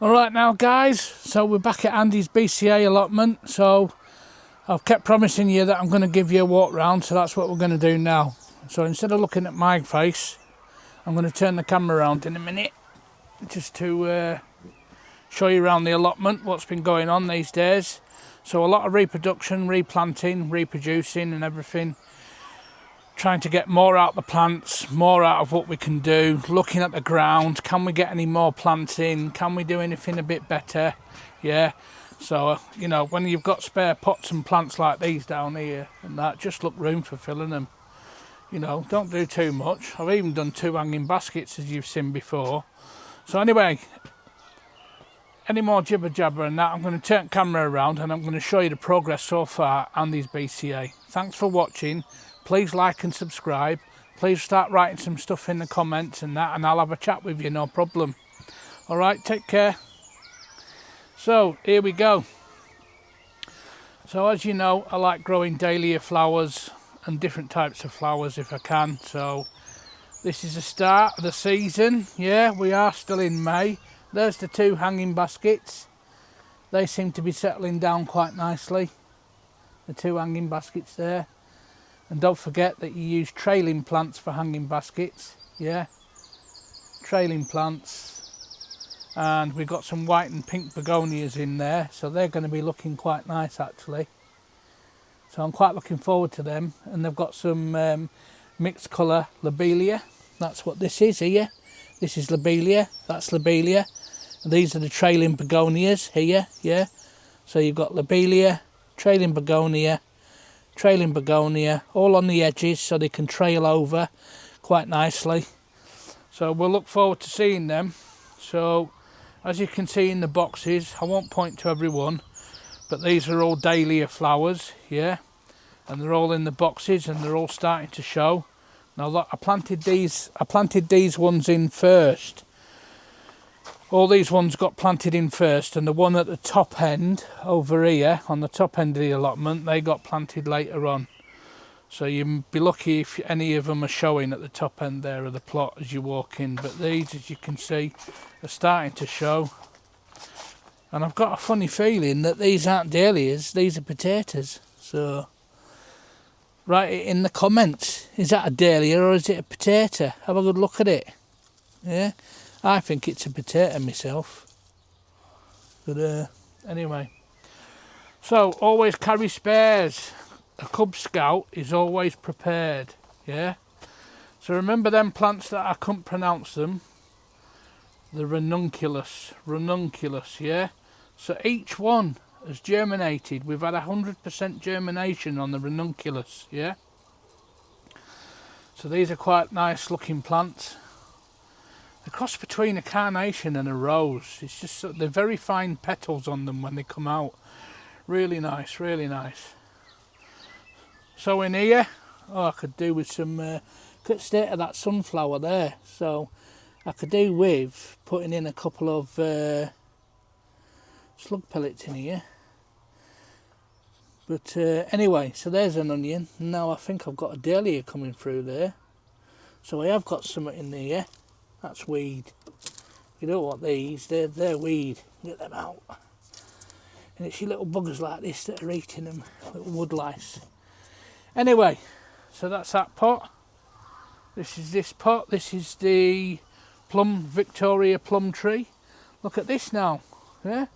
Alright now guys, so we're back at Andy's BCA allotment. So I've kept promising you that I'm going to give you a walk round, so that's what we're going to do now. So instead of looking at my face, I'm going to turn the camera around in a minute just to show you around the allotment, what's been going on these days. So a lot of reproduction, replanting, reproducing and everything. Trying to get more out of the plants, more out of what we can do, looking at the ground, can we get any more plants in, can we do anything a bit better, yeah. So, you know, when you've got spare pots and plants like these down here and that, just look room for filling them, you know, don't do too much. I've even done 2 hanging baskets as you've seen before. So anyway, any more jibber jabber and that, I'm going to turn the camera around and I'm going to show you the progress so far on these BCA. Thanks for watching. Please like and subscribe. Please start writing some stuff in the comments and that, and I'll have a chat with you, no problem. All right, take care. So here we go. So as you know, I like growing dahlia flowers and different types of flowers if I can. So this is the start of the season. Yeah, we are still in May. There's the 2 hanging baskets. They seem to be settling down quite nicely. The 2 hanging baskets there. And don't forget that you use trailing plants for hanging baskets, yeah, trailing plants. And we've got some white and pink begonias in there, so they're going to be looking quite nice actually. So I'm quite looking forward to them. And they've got some mixed colour lobelia. That's what this is here. This is lobelia, that's lobelia. And these are the trailing begonias here, yeah. So you've got lobelia, trailing begonia, all on the edges so they can trail over quite nicely. So we'll look forward to seeing them. So as you can see in the boxes, I won't point to every one, but these are all dahlia flowers, yeah, and they're all in the boxes and they're all starting to show. Now look, I planted these ones in first. All these ones got planted in first, and the one at the top end over here, on the top end of the allotment, they got planted later on. So you'd be lucky if any of them are showing at the top end there of the plot as you walk in. But these, as you can see, are starting to show. And I've got a funny feeling that these aren't dahlias, these are potatoes. So write it in the comments. Is that a dahlia or is it a potato? Have a good look at it. Yeah. I think it's a potato myself, but anyway. So always carry spares. A Cub Scout is always prepared, yeah. So remember them plants that I couldn't pronounce them, the ranunculus, yeah. So each one has germinated. We've had 100% germination on the ranunculus, yeah. So these are quite nice looking plants. The cross between a carnation and a rose. It's just, they're very fine petals on them when they come out. Really nice, really nice. So in here, I could do with some, look at the state of that sunflower there. So I could do with putting in a couple of slug pellets in here. But anyway, so there's an onion. Now I think I've got a dahlia coming through there. So I have got some in there. That's weed. You don't want these, they're weed. Get them out. And it's your little buggers like this that are eating them, little wood lice. Anyway, so that's that pot. This is this pot. This is the Victoria plum tree. Look at this now, yeah?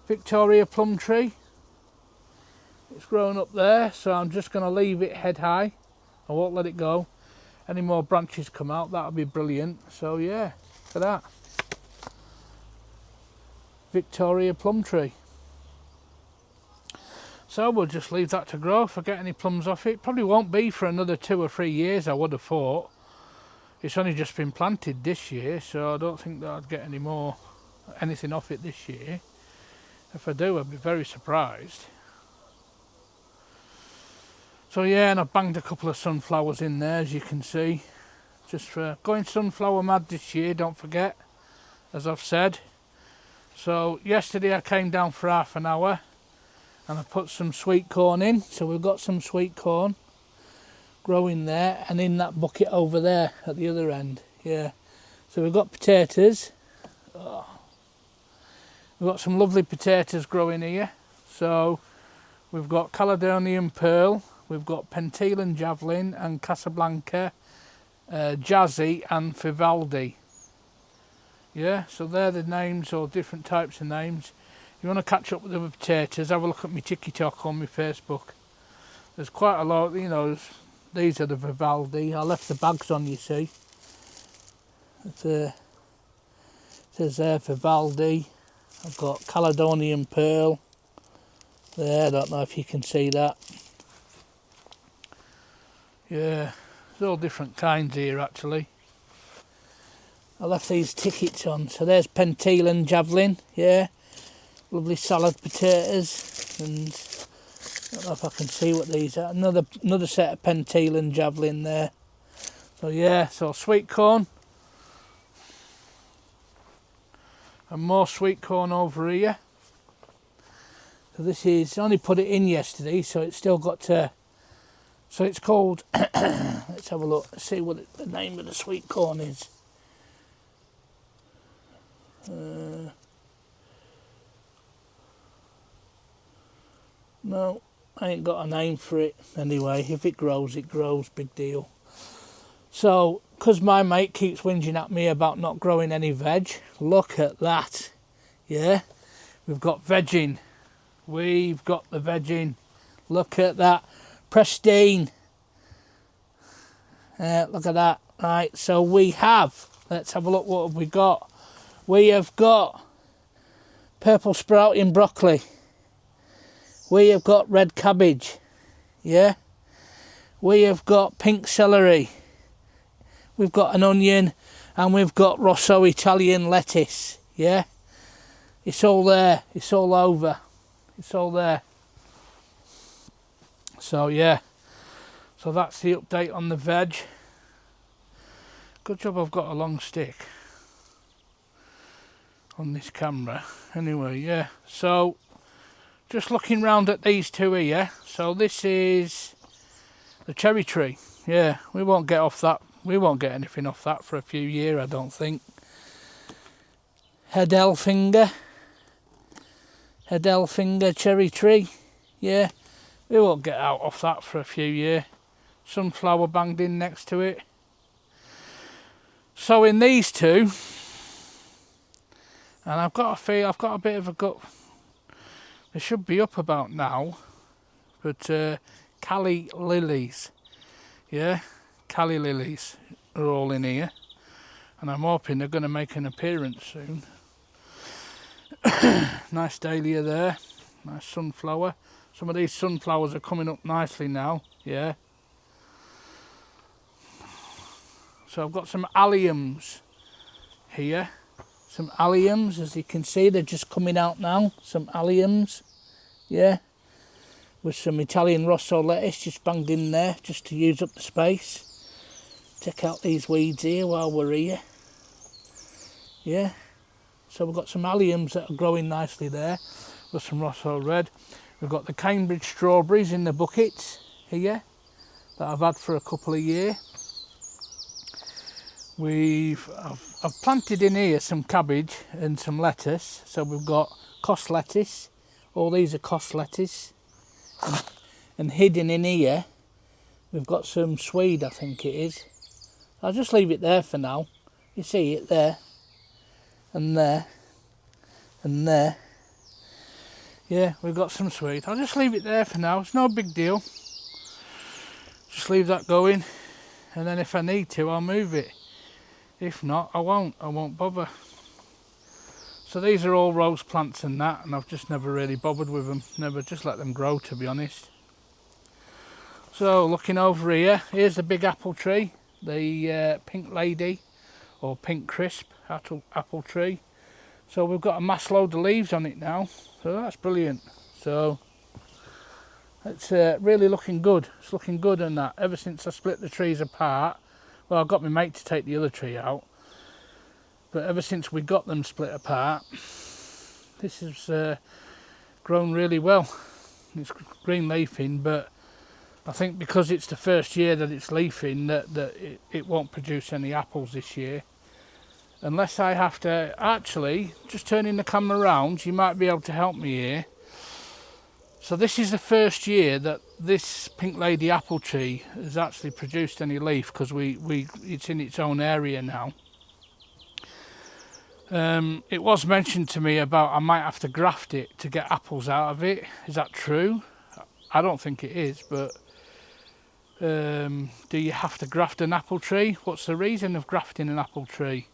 Victoria plum tree. It's grown up there, so I'm just going to leave it head high. I won't let it go. Any more branches come out, that'll be brilliant. So yeah, look at that. Victoria plum tree. So we'll just leave that to grow. If I get any plums off it, probably won't be for another 2 or 3 years, I would have thought. It's only just been planted this year, so I don't think that I'd get anything off it this year. If I do, I'd be very surprised. So yeah, and I've banged a couple of sunflowers in there, as you can see. Just for going sunflower mad this year, don't forget, as I've said. So yesterday I came down for half an hour and I put some sweet corn in. So we've got some sweet corn growing there and in that bucket over there at the other end, yeah. So we've got potatoes. Oh, We've got some lovely potatoes growing here. So we've got Caledonian Pearl, we've got Pentelan Javelin and Casablanca, Jazzy and Vivaldi. Yeah, so they're the names, or different types of names. If you want to catch up with the potatoes, have a look at my TikTok on my Facebook. There's quite a lot, you know. These are the Vivaldi. I left the bags on, you see. It says there Vivaldi. I've got Caledonian Pearl. There, I don't know if you can see that. Yeah, there's all different kinds here actually. I left these tickets on. So there's Pentelan Javelin, yeah. Lovely salad potatoes, and I don't know if I can see what these are. Another set of Pentelan Javelin there. So yeah, so sweet corn. And more sweet corn over here. So this is, I only put it in yesterday, so it's still got to, so it's called, let's have a look, see what the name of the sweet corn is. No, I ain't got a name for it. Anyway, if it grows, big deal. So, because my mate keeps whinging at me about not growing any veg, look at that. Yeah, we've got vegging. We've got the vegging. Look at that. Pristine. Look at that. Right, so we have, let's have a look, what have we got? We have got purple sprouting broccoli. We have got red cabbage. Yeah. We have got pink celery. We've got an onion, and we've got Rosso Italian lettuce. Yeah. It's all there. It's all over. It's all there. So yeah. So that's the update on the veg. Good job I've got a long stick on this camera. Anyway, yeah. So just looking round at these two here. So this is the cherry tree. Yeah, we won't get off that. We won't get anything off that for a few years, I don't think. Hedelfinger cherry tree. Yeah, we won't get out off that for a few years. Sunflower banged in next to it. So in these two, and I've got a bit of a gut. They should be up about now, but Cali lilies. Yeah, Cali lilies are all in here, and I'm hoping they're going to make an appearance soon. Nice dahlia there, nice sunflower. Some of these sunflowers are coming up nicely now, yeah. So I've got some alliums here. Some alliums, as you can see, they're just coming out now. Some alliums, yeah. With some Italian Rosso lettuce just banged in there, just to use up the space. Take out these weeds here while we're here. Yeah. So we've got some alliums that are growing nicely there. With some Rosso red. We've got the Cambridge strawberries in the buckets here that I've had for a couple of years. I've planted in here some cabbage and some lettuce. So we've got cos lettuce. All these are cos lettuce. And hidden in here, we've got some swede, I think it is. I'll just leave it there for now. You see it there, and there, and there. Yeah, we've got some swede. I'll just leave it there for now. It's no big deal. Just leave that going, and then if I need to, I'll move it. If not, I won't. I won't bother. So these are all rose plants and that, and I've just never really bothered with them. Never, just let them grow, to be honest. So looking over here, here's the big apple tree, the pink lady, or pink crisp apple tree. So we've got a mass load of leaves on it now, so that's brilliant. So it's really looking good. It's looking good on that. Ever since I split the trees apart, well, I got my mate to take the other tree out. But ever since we got them split apart, this has grown really well. It's green leafing, but I think because it's the first year that it's leafing, that it won't produce any apples this year. unless I have to, actually, just turning the camera around, you might be able to help me here. So this is the first year that this pink lady apple tree has actually produced any leaf, because it's in its own area now. It was mentioned to me about I might have to graft it to get apples out of it. Is that true? I don't think it is, but do you have to graft an apple tree? What's the reason of grafting an apple tree?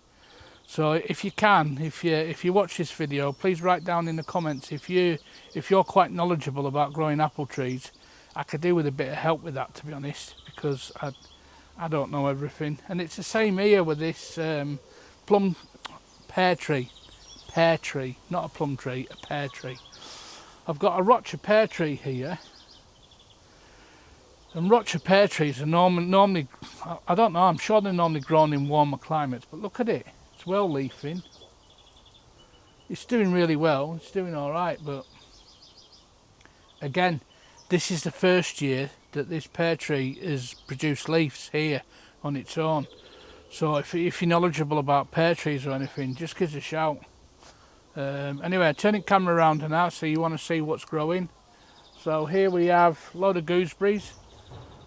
So if you can, if you watch this video, please write down in the comments if you're quite knowledgeable about growing apple trees. I could do with a bit of help with that, to be honest, because I don't know everything. And it's the same here with this pear tree, not a plum tree, a pear tree. I've got a Rocha pear tree here, and Rocha pear trees are normally, I don't know, I'm sure they're normally grown in warmer climates, but look at it. It's well leafing. It's doing really well. It's doing all right, but again, this is the first year that this pear tree has produced leaves here on its own. So if you're knowledgeable about pear trees or anything, just give us a shout. Anyway, turning camera around now, so you want to see what's growing. So here we have a load of gooseberries.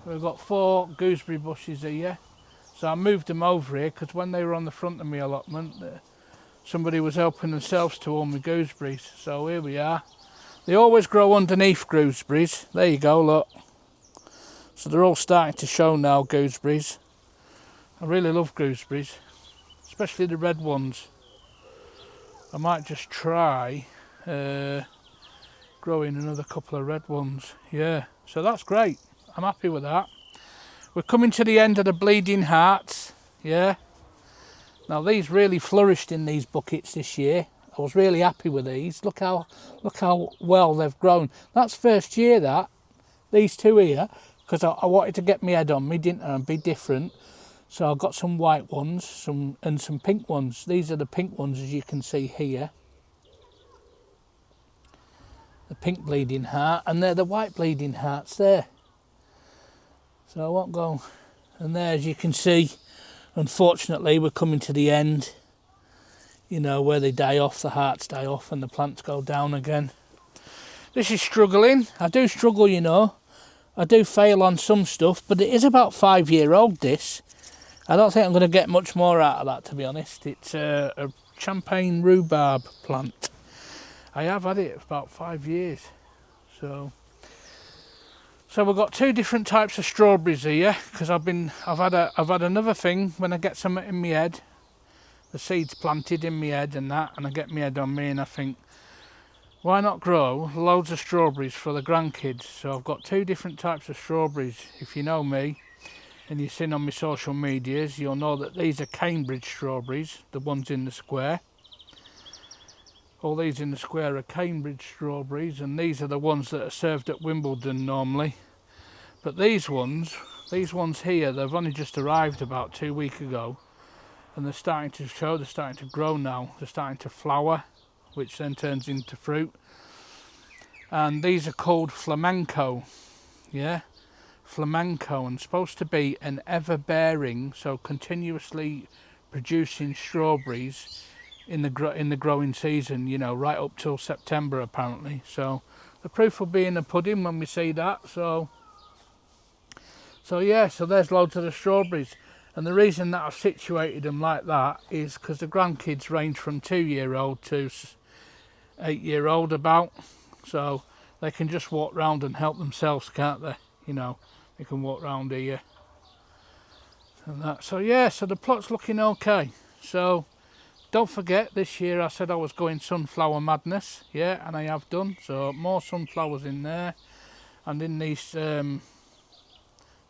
We've got 4 gooseberry bushes here. So I moved them over here because when they were on the front of my allotment, somebody was helping themselves to all my gooseberries. So here we are. They always grow underneath gooseberries. There you go, look. So they're all starting to show now, gooseberries. I really love gooseberries, especially the red ones. I might just try growing another couple of red ones. Yeah, so that's great. I'm happy with that. We're coming to the end of the bleeding hearts, yeah. Now these really flourished in these buckets this year. I was really happy with these. Look how well they've grown. That's first year that, these two here, because I wanted to get my head on me, didn't I, and be different. So I've got some white ones, and some pink ones. These are the pink ones, as you can see here. The pink bleeding heart, and they're the white bleeding hearts there. So I won't go, and there, as you can see, unfortunately we're coming to the end, you know, where they die off, the hearts die off and the plants go down again. This is struggling. I do struggle, you know. I do fail on some stuff, but it is about 5-year-old, this. I don't think I'm going to get much more out of that, to be honest. It's a champagne rhubarb plant. I have had it for about 5 years. So we've got 2 different types of strawberries here, because I've had another thing when I get something in my head, the seeds planted in my head and that, and I get my head on me and I think, why not grow loads of strawberries for the grandkids? So I've got 2 different types of strawberries. If you know me and you've seen on my social medias, you'll know that these are Cambridge strawberries, the ones in the square. All these in the square are Cambridge strawberries, and these are the ones that are served at Wimbledon normally. But these ones here, they've only just arrived about 2 weeks ago, and they're starting to show, they're starting to grow now, they're starting to flower, which then turns into fruit. And these are called flamenco, yeah, flamenco, and supposed to be an ever-bearing, so continuously producing strawberries in the growing season, you know, right up till September apparently. So the proof will be in the pudding when we see that. So yeah, so there's loads of the strawberries, and the reason that I've situated them like that is because the grandkids range from 2-year-old to 8-year-old about, so they can just walk round and help themselves, can't they? You know, they can walk round here and that. So yeah, so the plot's looking okay. So don't forget, this year I said I was going sunflower madness, yeah, and I have done. So more sunflowers in there, and in these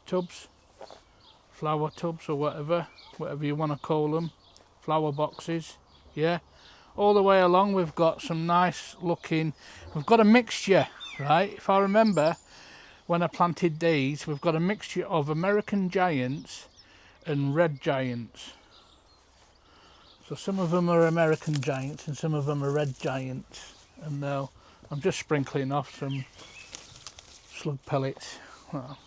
tubs, flower tubs or whatever you want to call them, flower boxes, yeah. All the way along we've got some nice looking, we've got a mixture, right? If I remember when I planted these, we've got a mixture of American giants and red giants. So some of them are American giants and some of them are red giants. And now I'm just sprinkling off some slug pellets. Well,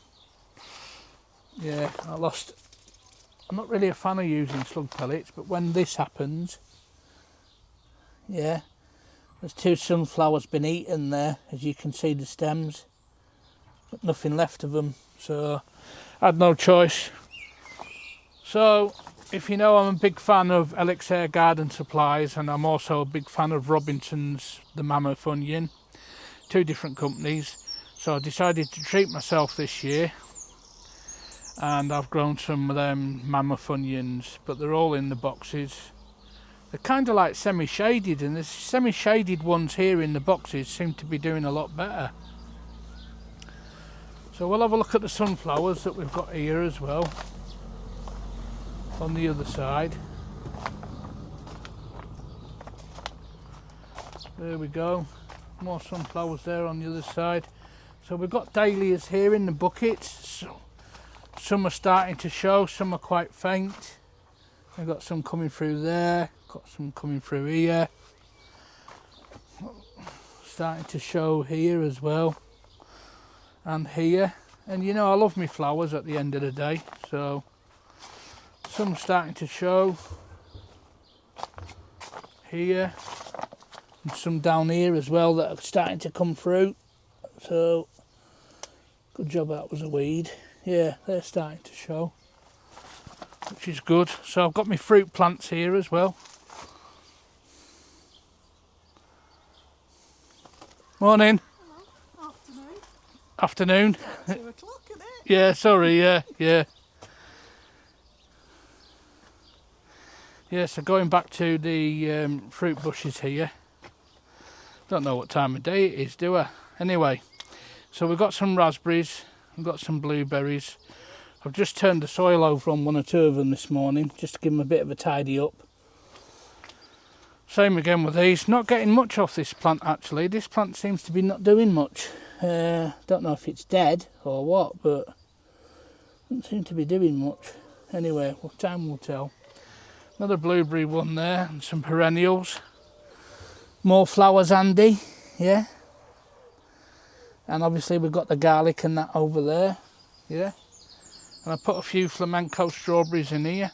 yeah, I lost I'm not really a fan of using slug pellets, but when this happens, yeah, there's 2 sunflowers been eaten there, as you can see the stems, but nothing left of them, so I had no choice. So if you know, I'm a big fan of Elixir Garden Supplies, and I'm also a big fan of Robinson's The Mammoth Onion, 2 different companies. So I decided to treat myself this year, and I've grown some of them mammoth onions, but they're all in the boxes. They're kind of like semi-shaded, and the semi-shaded ones here in the boxes seem to be doing a lot better. So we'll have a look at the sunflowers that we've got here as well, on the other side. There we go, more sunflowers there on the other side. So we've got dahlias here in the buckets. Some are starting to show, some are quite faint. I've got some coming through there, got some coming through here. Starting to show here as well, and here. And you know, I love my flowers at the end of the day, so some starting to show here, and some down here as well that are starting to come through. So good job that was a weed. Yeah, they're starting to show, which is good. So I've got my fruit plants here as well. Morning. Hello. Afternoon. Yeah, 2 o'clock, isn't it? Yeah, sorry, yeah. Yeah, so going back to the fruit bushes here. Don't know what time of day it is, do I? Anyway, so we've got some raspberries, we've got some blueberries. I've just turned the soil over on 1 or 2 of them this morning, just to give them a bit of a tidy up. Same again with these. Not getting much off this plant actually. This plant seems to be not doing much. Don't know if it's dead or what, but doesn't seem to be doing much. Anyway, well, time will tell. Another blueberry one there, and some perennials. More flowers, Andy. Yeah. And obviously we've got the garlic and that over there. Yeah. And I put a few flamenco strawberries in here.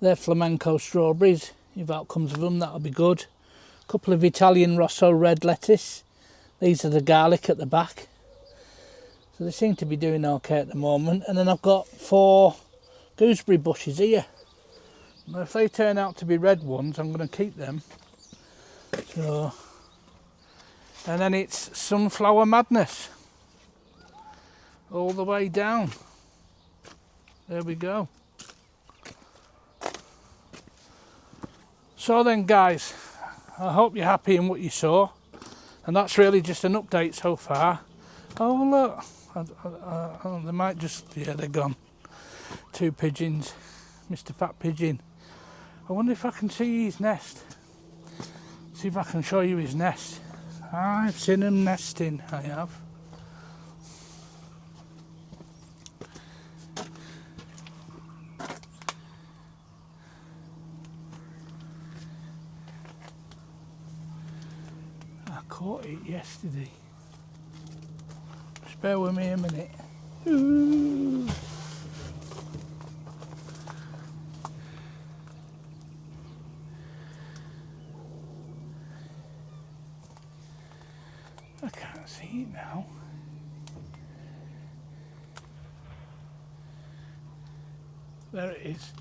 They're flamenco strawberries. If out comes of them, that'll be good. A couple of Italian Rosso red lettuce. These are the garlic at the back. So they seem to be doing okay at the moment. And then I've got 4 gooseberry bushes here. Now if they turn out to be red ones, I'm going to keep them. So, and then it's sunflower madness. All the way down. There we go. So then guys, I hope you're happy in what you saw, and that's really just an update so far. Oh look, they might just, yeah, they're gone. 2 pigeons, Mr. Fat Pigeon. I wonder if I can see his nest. See if I can show you his nest. I've seen him nesting, I have. I caught it yesterday. Just bear with me a minute. Ooh. I can't see it now. There it is.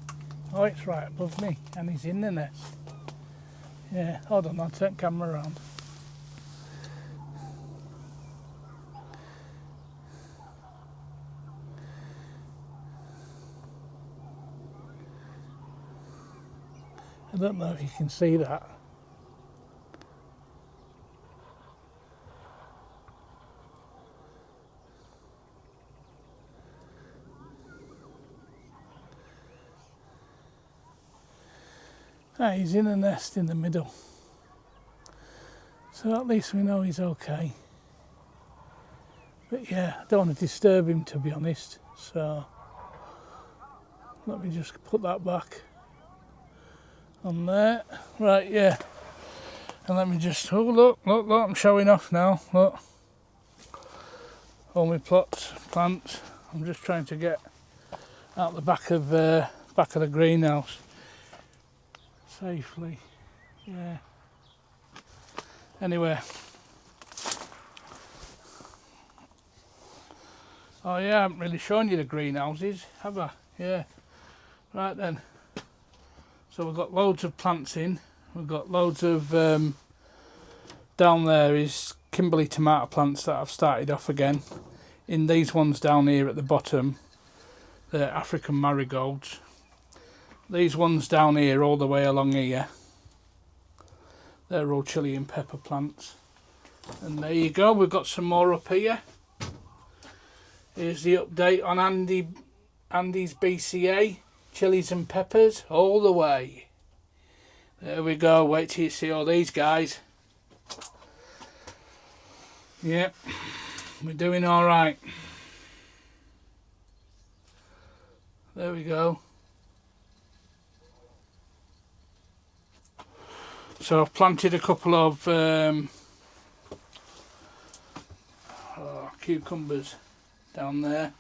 Oh, it's right above me, and he's in the nest. Yeah, hold on, I'll turn the camera around. I don't know if you can see that. Ah, he's in a nest in the middle. So at least we know he's okay. But yeah, I don't want to disturb him, to be honest. So let me just put that back on there. Right, yeah. And let me just, oh look, I'm showing off now, look. All my plants. I'm just trying to get out the back of the greenhouse safely. Yeah. Anyway. Oh yeah, I haven't really shown you the greenhouses, have I? Yeah. Right then. So we've got loads of plants in. We've got loads of down there is Kimberley tomato plants that I've started off again. In these ones down here at the bottom, they're African marigolds. These ones down here, all the way along here, they're all chilli and pepper plants. And there you go, we've got some more up here. Here's the update on Andy's BCA, chillies and peppers, all the way. There we go, wait till you see all these guys. Yep, we're doing alright. There we go. So I've planted a couple of cucumbers down there.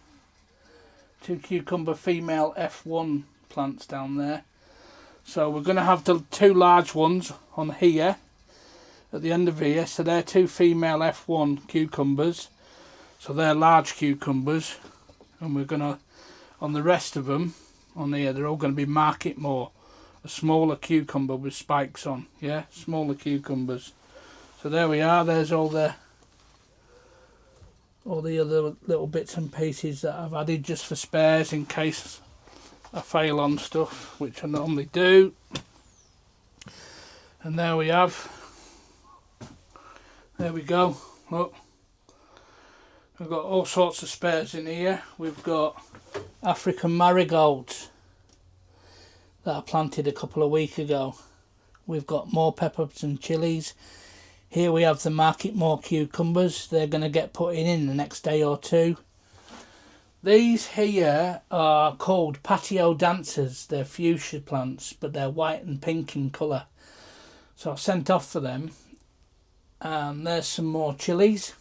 2 cucumber female F1 plants down there. So we're going to have the 2 large ones on here at the end of here. So they're 2 female F1 cucumbers. So they're large cucumbers. And we're going to, on the rest of them, on here, they're all going to be market more. A smaller cucumber with spikes on. Yeah, smaller cucumbers. So there we are. There's all the other little bits and pieces that I've added just for spares in case I fail on stuff, which I normally do. And there we have. There we go. Look, we've got all sorts of spares in here. We've got African marigolds that I planted a couple of weeks ago. We've got more peppers and chillies. Here we have the market more cucumbers. They're going to get put in the next day or 2. These here are called patio dancers. They're fuchsia plants, but they're white and pink in colour. So I sent off for them. And there's some more chillies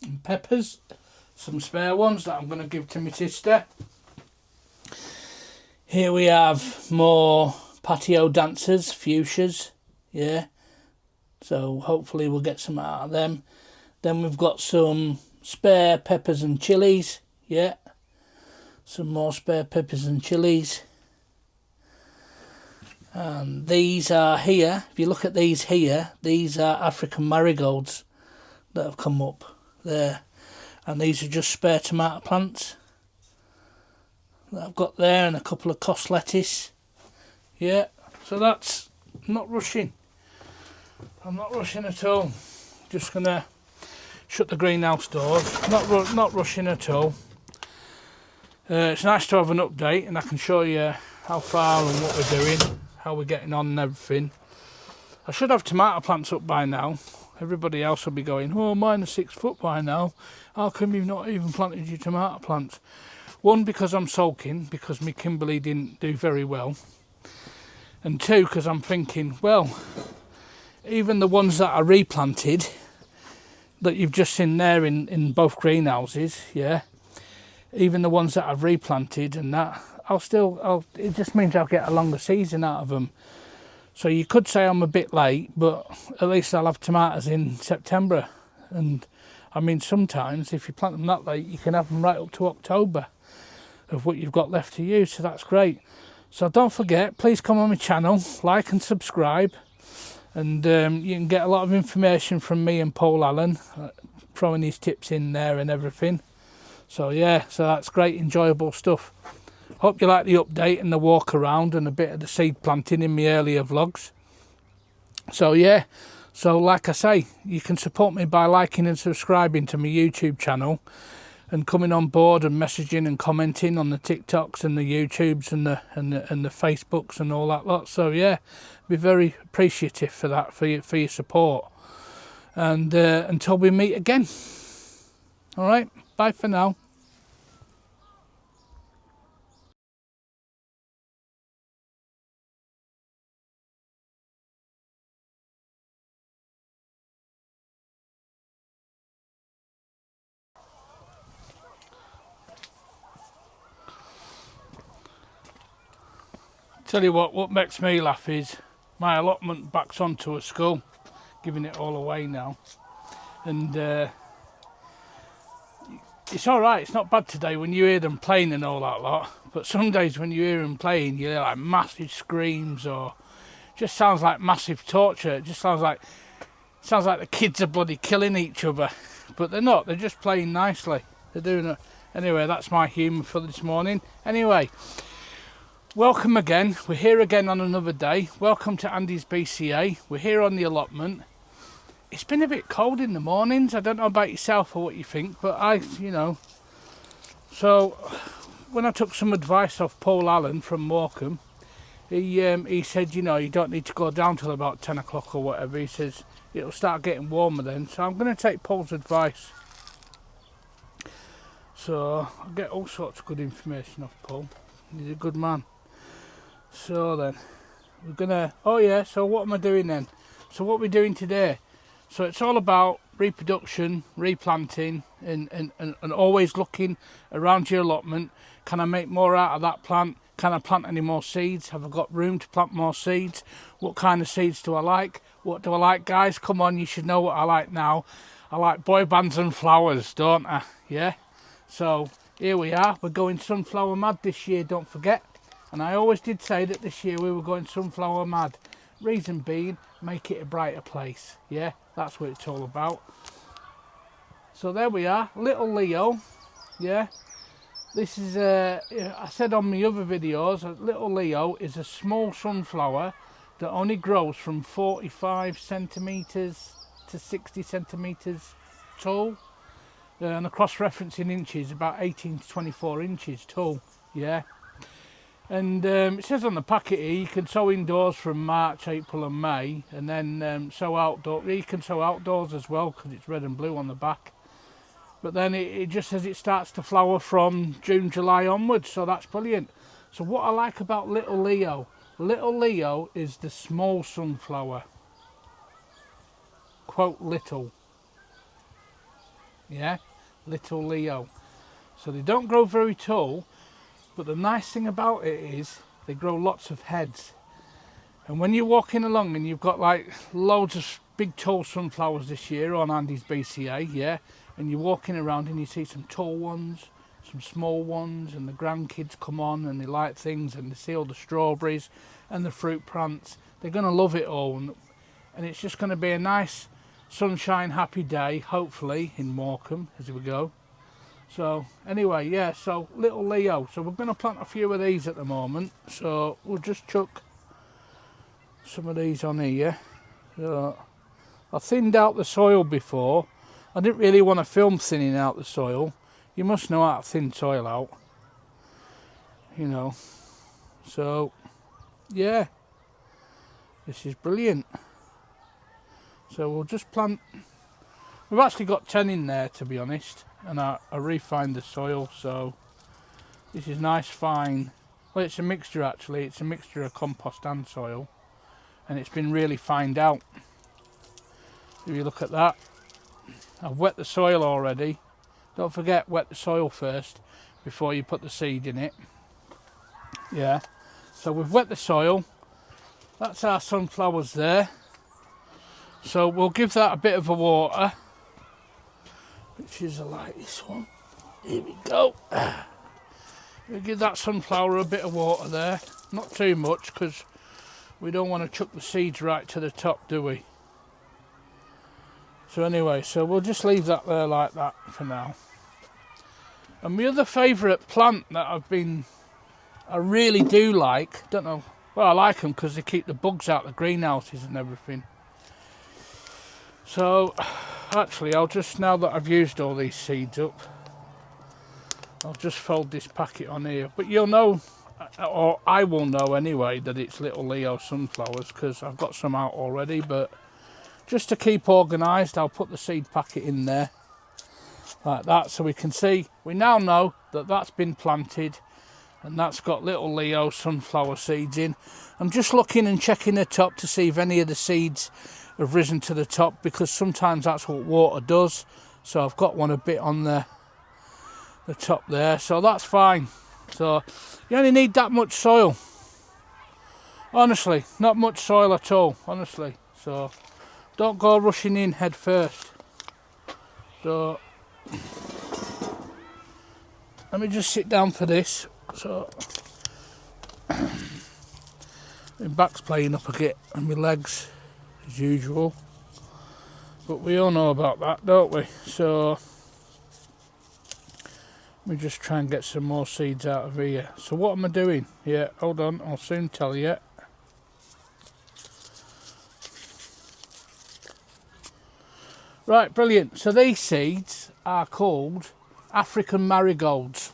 and peppers. Some spare ones that I'm going to give to my sister. Here we have more patio dancers, fuchsias. Yeah. So hopefully we'll get some out of them. Then we've got some spare peppers and chillies. Yeah. Some more spare peppers and chillies. And these are here. If you look at these here, these are African marigolds that have come up there. And these are just spare tomato plants that I've got there, and a couple of cost lettuce. Yeah. So that's not rushing. I'm not rushing at all. Just gonna shut the greenhouse doors. Not rushing at all. It's nice to have an update, and I can show you how far and what we're doing, how we're getting on and everything. I should have tomato plants up by now. Everybody else will be going, oh, mine are 6 foot by now. How come you've not even planted your tomato plants? 1, because I'm sulking, because my Kimberley didn't do very well. And 2, because I'm thinking, well, even the ones that I replanted, that you've just seen there in both greenhouses, yeah, even the ones that I've replanted and that, it just means I'll get a longer season out of them. So you could say I'm a bit late, but at least I'll have tomatoes in September. And I mean, sometimes if you plant them that late, you can have them right up to October of what you've got left to use. So that's great. So don't forget, please come on my channel, like and subscribe. And you can get a lot of information from me and Paul Allen, throwing these tips in there and everything. So yeah, so that's great, enjoyable stuff. Hope you like the update and the walk around and a bit of the seed planting in my earlier vlogs. So yeah, so like I say, you can support me by liking and subscribing to my YouTube channel and coming on board and messaging and commenting on the TikToks and the YouTubes and the Facebooks and all that lot. So yeah, be very appreciative for that, for your support. And until we meet again. All right, bye for now. Tell you what makes me laugh is my allotment backs onto a school, giving it all away now. And it's alright, it's not bad today when you hear them playing and all that lot. But some days when you hear them playing, you hear like massive screams, or just sounds like massive torture. It just sounds like the kids are bloody killing each other. But they're not, they're just playing nicely. They're doing it. Anyway, that's my humour for this morning. Anyway, welcome again. We're here again on another day. Welcome to Andy's BCA. We're here on the allotment. It's been a bit cold in the mornings. I don't know about yourself or what you think, but So when I took some advice off Paul Allen from Morecambe, he said, you don't need to go down till about 10 o'clock or whatever. He says it'll start getting warmer then. So I'm going to take Paul's advice. So I'll get all sorts of good information off Paul. He's a good man. So then, we're going to... so what am I doing then? So what we're doing today... So it's all about reproduction, replanting, and always looking around your allotment. Can I make more out of that plant? Can I plant any more seeds? Have I got room to plant more seeds? What kind of seeds do I like? What do I like, guys? Come on, you should know what I like now. I like boy bands and flowers, don't I? Yeah? So here we are. We're going sunflower mad this year, don't forget. And I always did say that this year we were going sunflower mad. Reason being, make it a brighter place. Yeah, that's what it's all about. So there we are, little Leo. Yeah, this is I said on my other videos, little Leo is a small sunflower that only grows from 45 centimeters to 60 centimeters tall, and a cross-reference in inches, about 18 to 24 inches tall. Yeah. And it says on the packet here, you can sow indoors from March, April and May, and then sow outdoors. You can sow outdoors as well because it's red and blue on the back. But then it just says it starts to flower from June, July onwards, so that's brilliant. So what I like about little Leo is the small sunflower. Quote little. Yeah, little Leo. So they don't grow very tall. But the nice thing about it is they grow lots of heads. And when you're walking along and you've got like loads of big tall sunflowers this year on Andy's BCA, yeah, and you're walking around and you see some tall ones, some small ones, and the grandkids come on and they like things and they see all the strawberries and the fruit plants. They're going to love it all. And it's just going to be a nice sunshine happy day, hopefully, in Morecambe as we go. So anyway, yeah, so little Leo. So we're going to plant a few of these at the moment. So we'll just chuck some of these on here. So I thinned out the soil before. I didn't really want to film thinning out the soil. You must know how to thin soil out. So yeah, this is brilliant. So we'll just plant. We've actually got 10 in there, to be honest. And I refined the soil, so this is nice fine. Well, it's a mixture actually. It's a mixture of compost and soil, and it's been really fined out. If you look at that, I've wet the soil already. Don't forget, wet the soil first before you put the seed in it. Yeah, so we've wet the soil. That's our sunflowers there. So we'll give that a bit of a water, which is like this one. Here we go. We'll give that sunflower a bit of water there. Not too much, because we don't want to chuck the seeds right to the top, do we? So anyway, so we'll just leave that there like that for now. And my other favourite plant that I really do like, don't know, well, I like them because they keep the bugs out of the greenhouses and everything. So actually, I'll just, now that I've used all these seeds up, I'll just fold this packet on here. But you'll know, or I will know anyway, that it's little Leo sunflowers because I've got some out already. But just to keep organised, I'll put the seed packet in there like that, so we can see. We now know that that's been planted and that's got little Leo sunflower seeds in. I'm just looking and checking the top to see if any of the seeds have risen to the top, because sometimes that's what water does. So I've got one a bit on the top there, so that's fine. So you only need that much soil. Honestly, not much soil at all, honestly. So don't go rushing in head first. So let me just sit down for this. So my back's playing up a bit and my legs as usual. But we all know about that, don't we? So let me just try and get some more seeds out of here. So what am I doing? Yeah, hold on, I'll soon tell you. Right, brilliant. So these seeds are called African marigolds.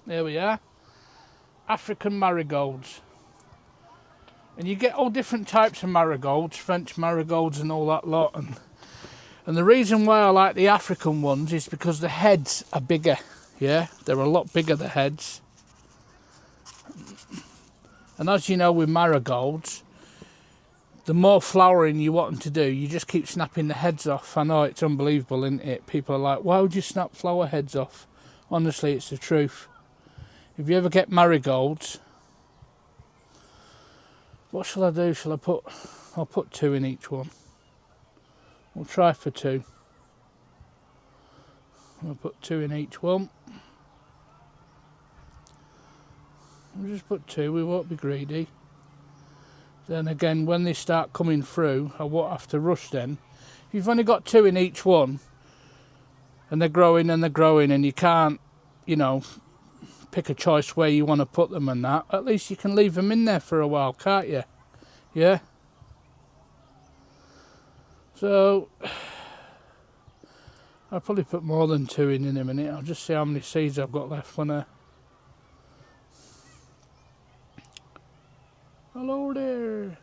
There we are. African marigolds. And you get all different types of marigolds, French marigolds and all that lot. And the reason why I like the African ones is because the heads are bigger. Yeah, they're a lot bigger, the heads. And as you know with marigolds, the more flowering you want them to do, you just keep snapping the heads off. I know it's unbelievable, isn't it? People are like, why would you snap flower heads off? Honestly, it's the truth. If you ever get marigolds, what shall I do? I'll put 2 in each one. We'll try for 2. I'll put 2 in each one. We'll just put 2, we won't be greedy. Then again, when they start coming through, I won't have to rush then. If you've only got 2 in each one, and they're growing and you can't, you know, pick a choice where you want to put them and that, at least you can leave them in there for a while, can't you? Yeah? So, I'll probably put more than 2 in a minute. I'll just see how many seeds I've got left when I... Hello there.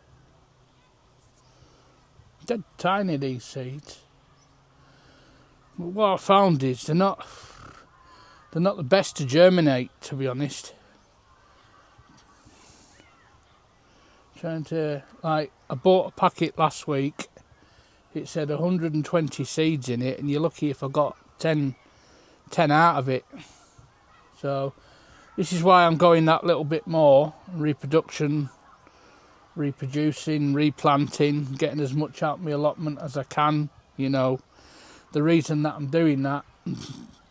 Dead tiny, these seeds. But what I found is they're not the best to germinate, to be honest. Trying to, like, I bought a packet last week. It said 120 seeds in it, and you're lucky if I got 10 out of it. So this is why I'm going that little bit more reproducing, replanting, getting as much out of my allotment as I can. You know, the reason that I'm doing that,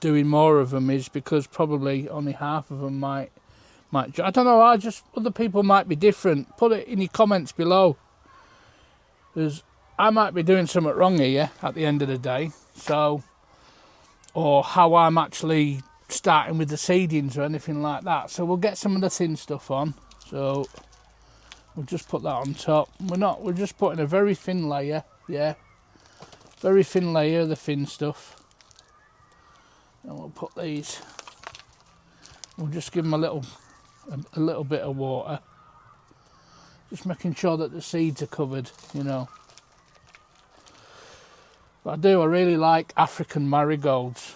doing more of them, is because probably only half of them might I don't know, other people might be different. Put it in your comments below, because I might be doing something wrong here at the end of the day. So, or how I'm actually starting with the seedings or anything like that. So we'll get some of the thin stuff on. So we'll just put that on top. We're just putting a very thin layer, yeah. Very thin layer of the thin stuff. And we'll put these. We'll just give them a little bit of water. Just making sure that the seeds are covered, you know. But I really like African marigolds.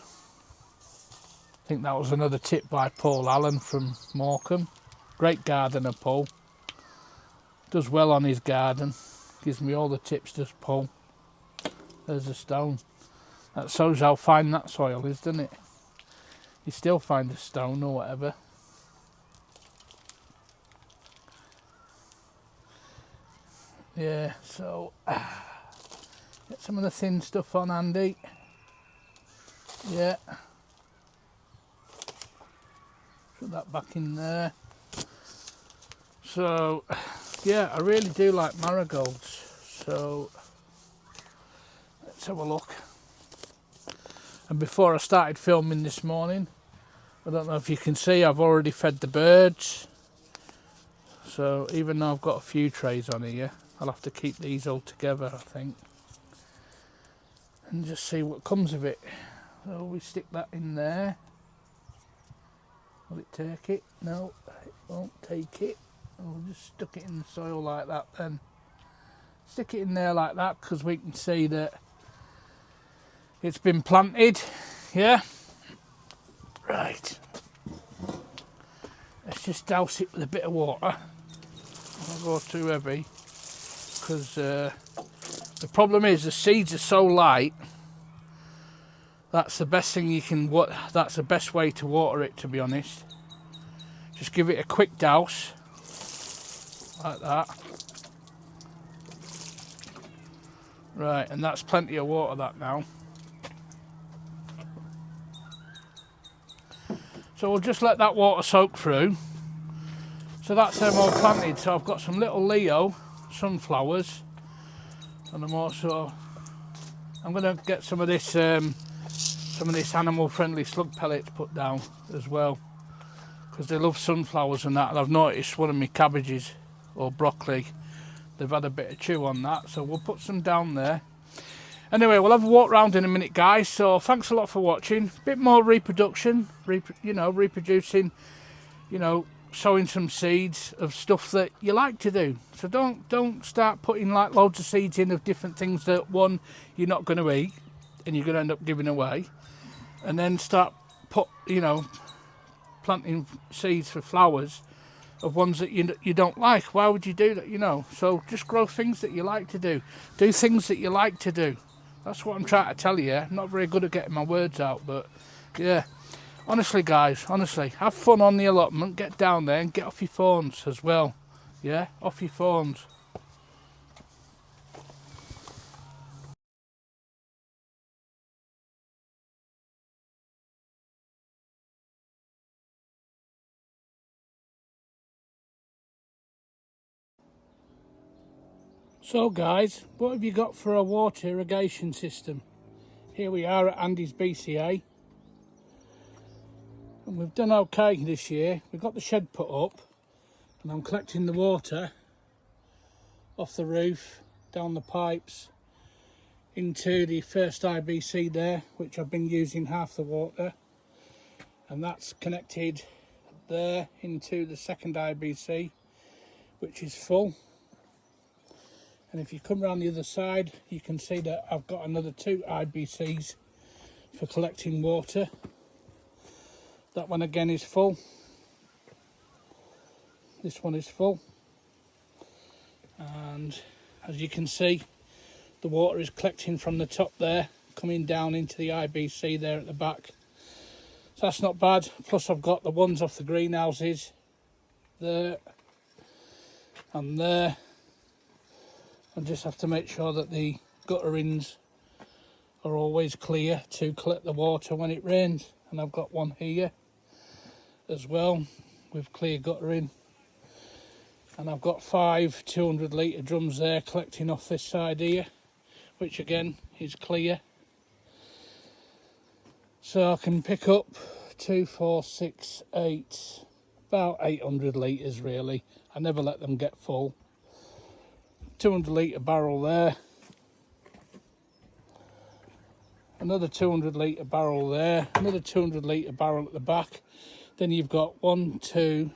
I think that was another tip by Paul Allen from Morecambe. Great gardener, Paul. Does well on his garden. Gives me all the tips, does Paul. There's a stone. That shows how fine that soil is, doesn't it? You still find a stone or whatever. Yeah, so get some of the thin stuff on, Andy. Yeah. Put that back in there. So, yeah, I really do like marigolds. So, let's have a look. And before I started filming this morning, I don't know if you can see, I've already fed the birds. So, even though I've got a few trays on here, I'll have to keep these all together, I think. And just see what comes of it. So we stick that in there. Will it take it? No, it won't take it. We'll just stuck it in the soil like that then. Stick it in there like that, because we can see that it's been planted. Yeah? Right. Let's just douse it with a bit of water. Don't go too heavy, because the problem is the seeds are so light. That's the best thing you can. That's the best way to water it, to be honest. Just give it a quick douse, like that. Right, and that's plenty of water that now. So we'll just let that water soak through. So that's them all planted. So I've got some little Leo sunflowers, and I'm going to get some of this animal friendly slug pellets put down as well, because they love sunflowers and that. And I've noticed one of my cabbages or broccoli, they've had a bit of chew on that, so we'll put some down there. Anyway, we'll have a walk round in a minute, guys. So thanks a lot for watching. Bit more reproduction, reproducing, sowing some seeds of stuff that you like to do. So don't start putting like loads of seeds in of different things that, one, you're not going to eat and you're going to end up giving away, and then start planting seeds for flowers of ones that you don't like. Why would you do that? So just grow things that you like to do things that you like to do. That's what I'm trying to tell you. I'm not very good at getting my words out, but yeah, honestly guys, have fun on the allotment. Get down there and get off your phones as well. Yeah, off your phones. So guys, what have you got for a water irrigation system? Here we are at Andy's BCA, and we've done okay this year. We've got the shed put up, and I'm collecting the water off the roof, down the pipes, into the first IBC there, which I've been using half the water, and that's connected there into the second IBC, which is full. And if you come around the other side, you can see that I've got another 2 IBCs for collecting water. That one again is full. This one is full. And as you can see, the water is collecting from the top there, coming down into the IBC there at the back. So that's not bad. Plus I've got the ones off the greenhouses there and there. I just have to make sure that the gutterings are always clear to collect the water when it rains. And I've got one here as well with clear guttering. And I've got 5 200 litre drums there collecting off this side here, which again is clear. So I can pick up 2, 4, 6, 8, about 800 litres really. I never let them get full. 200 litre barrel there, another 200 litre barrel there, another 200 litre barrel at the back. Then you've got 1, 2,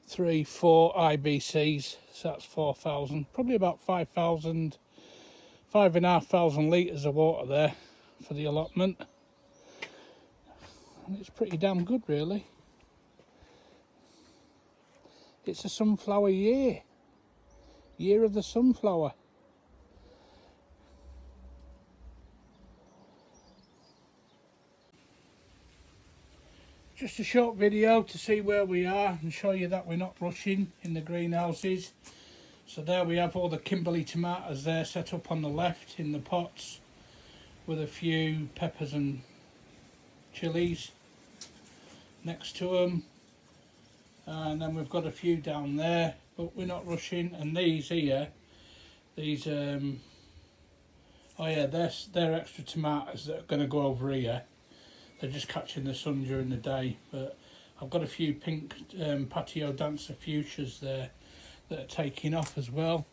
3, 4 IBCs, so that's 4,000, probably about 5,000, 5,500 litres of water there for the allotment. And it's pretty damn good really. It's a sunflower year of the sunflower. Just a short video to see where we are and show you that we're not rushing in the greenhouses. So there we have all the Kimberley tomatoes there set up on the left in the pots, with a few peppers and chillies next to them, and then we've got a few down there, but we're not rushing. And these here, these oh yeah, they're extra tomatoes that are going to go over here. They're just catching the sun during the day, but I've got a few pink patio dancer fuchsias there that are taking off as well.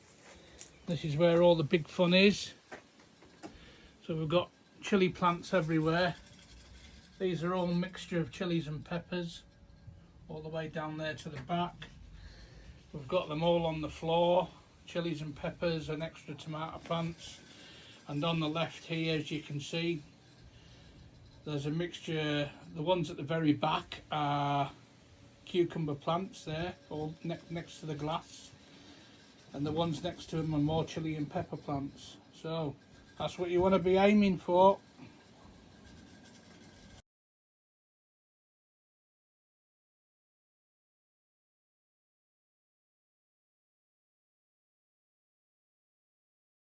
This is where all the big fun is. So we've got chilli plants everywhere. These are all a mixture of chillies and peppers, all the way down there to the back. We've got them all on the floor, chillies and peppers and extra tomato plants. And on the left here, as you can see, there's a mixture. The ones at the very back are cucumber plants there, all next to the glass. And the ones next to them are more chilli and pepper plants. So That's what you want to be aiming for.